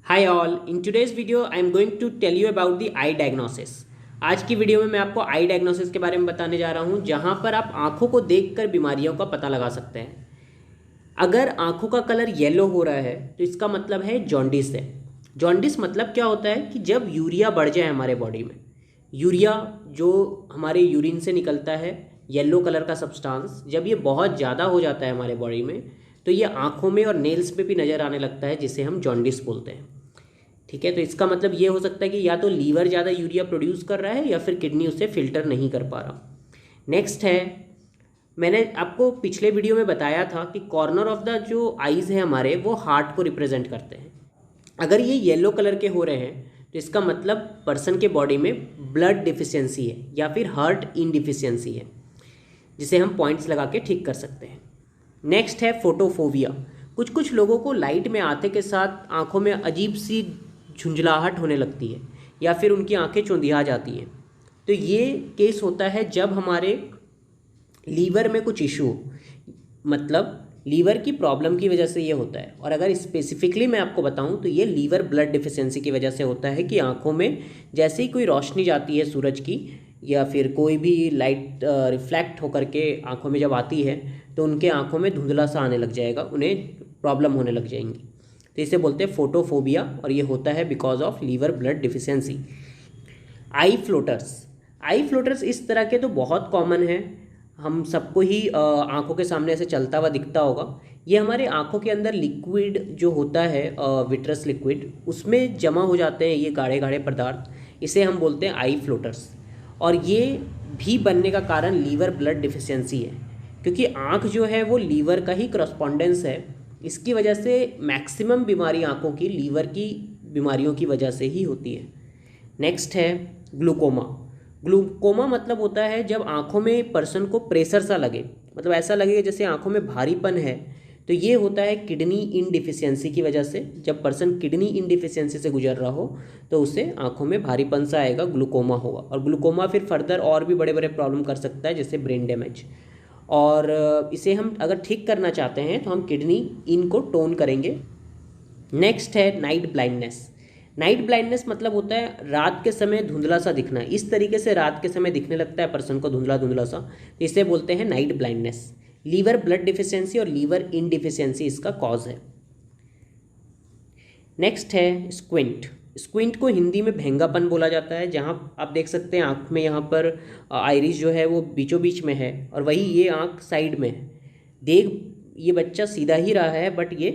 Hi all, in today's video I am going to tell you about the eye diagnosis। आज की video में मैं आपको आई diagnosis के बारे में बताने जा रहा हूँ, जहाँ पर आप आंखों को देखकर बीमारियों का पता लगा सकते हैं। अगर आंखों का कलर येलो हो रहा है तो इसका मतलब है जॉन्डिस है। जॉन्डिस मतलब क्या होता है कि जब यूरिया बढ़ जाए हमारे बॉडी में, यूरिया जो हमारे यूरिन से निकलता है, येलो कलर का सब्सटेंस, जब ये बहुत ज़्यादा हो जाता है हमारे बॉडी में तो ये आंखों में और नेल्स पे भी नज़र आने लगता है, जिसे हम जॉन्डिस बोलते हैं। ठीक है, तो इसका मतलब ये हो सकता है कि या तो लीवर ज़्यादा यूरिया प्रोड्यूस कर रहा है या फिर किडनी उसे फिल्टर नहीं कर पा रहा। नेक्स्ट है, मैंने आपको पिछले वीडियो में बताया था कि कॉर्नर ऑफ द जो आईज़ है हमारे, वो हार्ट को रिप्रेजेंट करते हैं। अगर ये येलो कलर के हो रहे हैं तो इसका मतलब पर्सन के बॉडी में ब्लड डिफिशियंसी है या फिर हार्ट इनडिफिशियंसी है, जिसे हम पॉइंट्स लगा के ठीक कर सकते हैं। नेक्स्ट है फोटोफोबिया। कुछ कुछ लोगों को लाइट में आते के साथ आंखों में अजीब सी झुंझलाहट होने लगती है या फिर उनकी आंखें चौंधिया जाती हैं। तो ये केस होता है जब हमारे लीवर में कुछ इशू हो, मतलब लीवर की प्रॉब्लम की वजह से ये होता है। और अगर स्पेसिफिकली मैं आपको बताऊं तो ये लीवर ब्लड डिफिशियंसी की वजह से होता है कि आंखों में जैसे ही कोई रोशनी जाती है सूरज की या फिर कोई भी लाइट रिफ्लेक्ट होकर के आंखों में जब आती है तो उनके आंखों में धुंधला सा आने लग जाएगा, उन्हें प्रॉब्लम होने लग जाएंगी। तो इसे बोलते हैं फोटोफोबिया और ये होता है because of liver blood deficiency. Eye floaters. Eye floaters इस तरह के तो बहुत कॉमन है, हम सबको ही आंखों के सामने ऐसे चलता हुआ दिखता होगा। ये हमारे आंखों के अंदर लिक्विड जो होता है, विट्रस लिक्विड, उसमें जमा हो जाते हैं ये गाढ़े गाढ़े पदार्थ, इसे हम बोलते हैं आई फ्लोटर्स। और ये भी बनने का कारण लीवर ब्लड डिफिशियंसी है, क्योंकि आँख जो है वो लीवर का ही करस्पॉन्डेंस है। इसकी वजह से मैक्सिमम बीमारी आँखों की लीवर की बीमारियों की वजह से ही होती है। नेक्स्ट है ग्लूकोमा। ग्लूकोमा मतलब होता है जब आँखों में पर्सन को प्रेशर सा लगे, मतलब ऐसा लगेगा जैसे आँखों में भारीपन है। तो ये होता है किडनी इनडिफिशियंसी की वजह से। जब पर्सन किडनी इनडिफिशियंसी से गुजर रहा हो तो उसे आँखों में भारीपन सा आएगा, ग्लूकोमा होगा। और ग्लूकोमा फिर फर्दर और भी बड़े बड़े प्रॉब्लम कर सकता है, जैसे ब्रेन डैमेज। और इसे हम अगर ठीक करना चाहते हैं तो हम किडनी इन को टोन करेंगे। नेक्स्ट है नाइट ब्लाइंडनेस। नाइट ब्लाइंडनेस मतलब होता है रात के समय धुंधला सा दिखना। इस तरीके से रात के समय दिखने लगता है पर्सन को धुंधला धुंधला सा, तो इसे बोलते हैं night blindness. Liver blood deficiency और लीवर इनडिफिशियंसी इसका कॉज है। नेक्स्ट है स्क्विंट। स्क्विंट को हिंदी में भेंगापन बोला जाता है, जहाँ आप देख सकते हैं आँख में यहाँ पर आइरिस जो है वो बीचों बीच में है और वही ये आँख साइड में है। देख ये बच्चा सीधा ही रहा है बट ये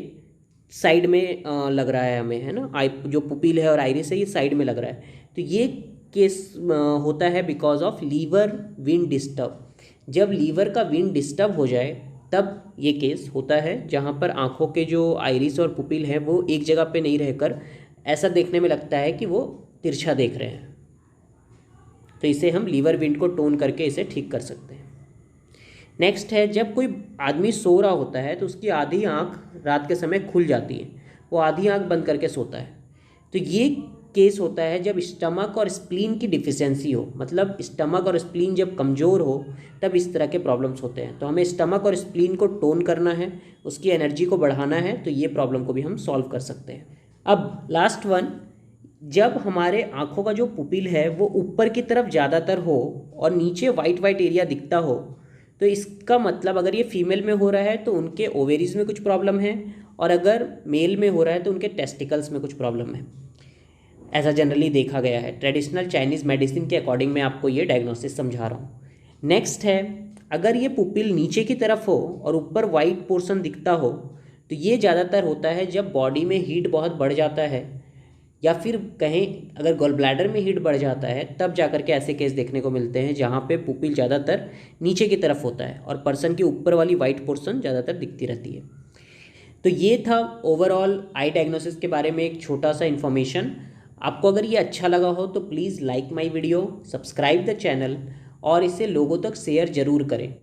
साइड में लग रहा है हमें, है ना। आई जो पुपिल है और आइरिस है ये साइड में लग रहा है। तो ये केस होता है because of liver wind disturb. जब लीवर का विंड डिस्टर्ब हो जाए तब ये केस होता है, जहाँ पर आँखों के जो आइरिस और पुपिल है वो एक जगह पे नहीं रहकर ऐसा देखने में लगता है कि वो तिरछा देख रहे हैं। तो इसे हम लीवर विंड को टोन करके इसे ठीक कर सकते हैं। नेक्स्ट है जब कोई आदमी सो रहा होता है तो उसकी आधी आंख रात के समय खुल जाती है, वो आधी आंख बंद करके सोता है। तो ये केस होता है जब स्टमक और स्प्लीन की डिफिशियंसी हो, मतलब स्टमक और स्प्लीन जब कमज़ोर हो तब इस तरह के प्रॉब्लम्स होते हैं। तो हमें स्टमक और स्प्लीन को टोन करना है, उसकी एनर्जी को बढ़ाना है, तो ये प्रॉब्लम को भी हम सॉल्व कर सकते हैं। अब लास्ट वन, जब हमारे आँखों का जो पुपिल है वो ऊपर की तरफ ज़्यादातर हो और नीचे वाइट वाइट एरिया दिखता हो, तो इसका मतलब अगर ये फीमेल में हो रहा है तो उनके ओवेरीज में कुछ प्रॉब्लम है, और अगर मेल में हो रहा है तो उनके टेस्टिकल्स में कुछ प्रॉब्लम है। ऐसा जनरली देखा गया है। ट्रेडिशनल चाइनीज़ मेडिसिन के अकॉर्डिंग मैं आपको ये डायग्नोसिस समझा रहा हूँ। नेक्स्ट है, अगर ये पुपिल नीचे की तरफ हो और ऊपर वाइट पोर्शन दिखता हो तो ये ज़्यादातर होता है जब बॉडी में हीट बहुत बढ़ जाता है, या फिर कहें अगर गॉल ब्लैडर में हीट बढ़ जाता है तब जाकर के ऐसे केस देखने को मिलते हैं, जहाँ पे पुपिल ज़्यादातर नीचे की तरफ होता है और पर्सन की ऊपर वाली वाइट पोर्शन ज़्यादातर दिखती रहती है। तो ये था ओवरऑल आई डायग्नोसिस के बारे में एक छोटा सा इन्फॉर्मेशन। आपको अगर ये अच्छा लगा हो तो please like my video, subscribe the channel और इसे लोगों तक शेयर ज़रूर करें।